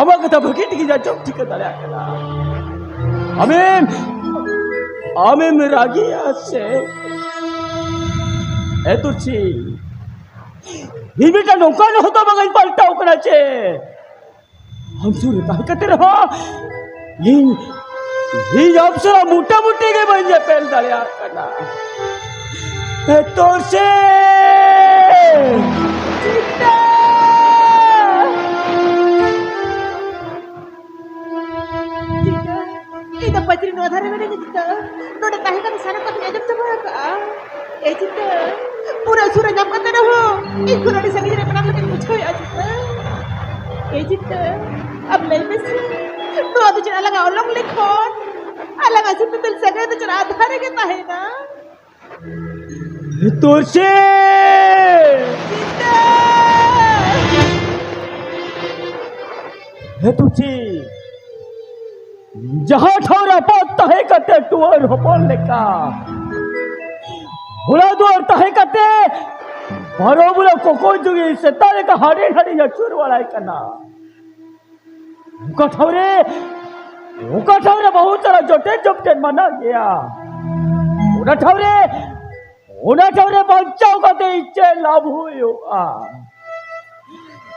Ama kata begitu kita jauh jika tak ada. Amin meragi ase. Itu sih. Ini kan nongkan hoto bagai paltau kena ce. Hancur tak kata rah. Ini jawab sera muta muti ke banyak pel tak ada. Itu sih. Cinta. Ida patri no adhare mere jita no de kahe kan sana pat edam chaba ka e jita pura sura jam kata raho e pura di sangi jere panam lagi muchho ya jita e jita ab lay bes no adu jara laga olong likhon alaga se pil saga to jara adhare ke tahe na तो से है तुझे जहाँ ठौरा पाता है कते टूर हो बोलने का बुला दूर ताहे कते भरो बुला कोको जुगी से तारे का हरे हरे या चूर वाला है करना उका ठौरे बहुत सारा जोटे जोटे मना गया उना ठौरे बच्चों का तो इच्छे लाभ हुई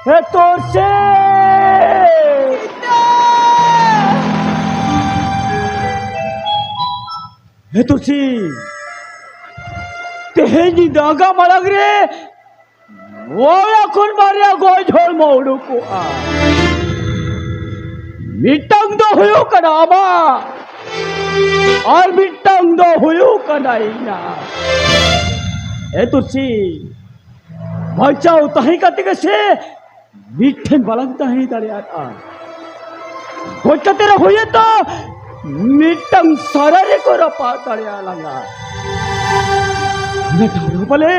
है तो से है तो सी तेजी दागा मलग रे वो या कौन मारिया गोई झोल मोड़ू को मिटंग दो हुयो कनामा और मिटंग दो हुयो कनाइना ए तुसी बचाओ तही कति के से मिठन बलंता ही दरियाता कोई कते रे हुए तो मिटंग सररे को रपा दरिया लंगा ने ढारो बले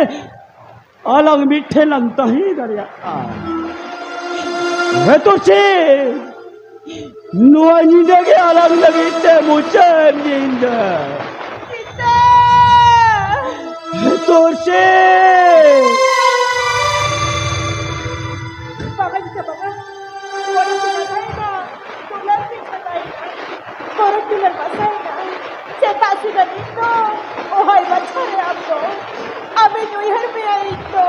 अलग मिठे लंता ही दरियाता ए तुसी नुआ नींदे के अलग लगीते मुझे नींद तो से बाबा जी बाबा कोई सुना है ना बोला भी बताई और पिलर बसाएगा से तासु गनी तो ओ हाय बच्चा रे आपको अबे न्यू ईयर में आई तो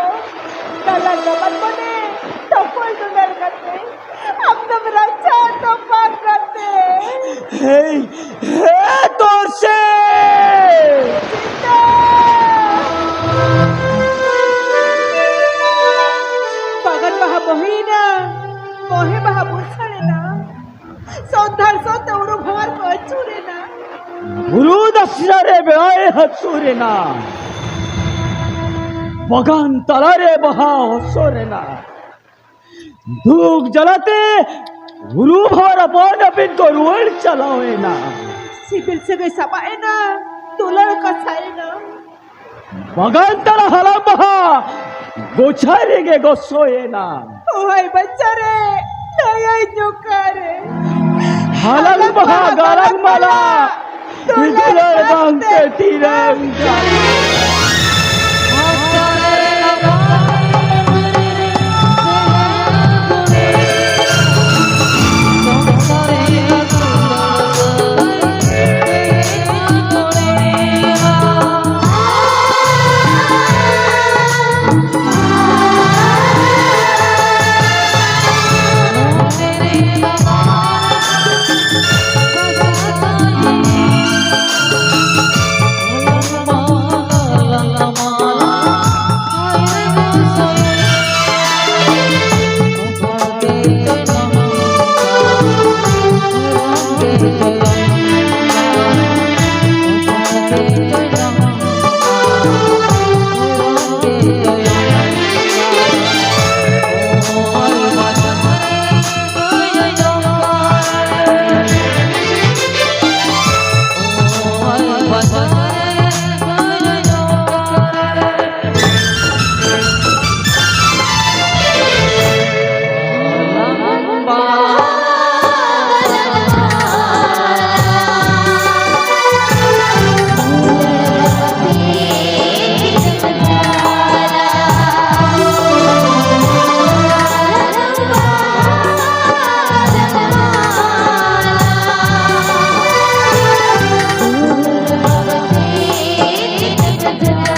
काला नमन बने तो कोई तो डर करते हम तो रक्षा तो पार करते हे तो से पागल बहा बहिना मोहे बहा बुछड़े ना सौंदर सो तौरो भवर को चूरे ना गुरु दशरे बेआए हसुरे ना बगान तलारे बहा हसुरे ना धूप जलाते गुरु भवर अपन अपन को रुल चलावे ना सिबिल से गई सबाए ना तुलर कसाए ना बगान तला हला बहा गोछारे के गोसोए ना ओ हाय बच्चा रे नया जोकारे हलंग बहा गारंग माला तुलर रंग के तिरंगा Jangan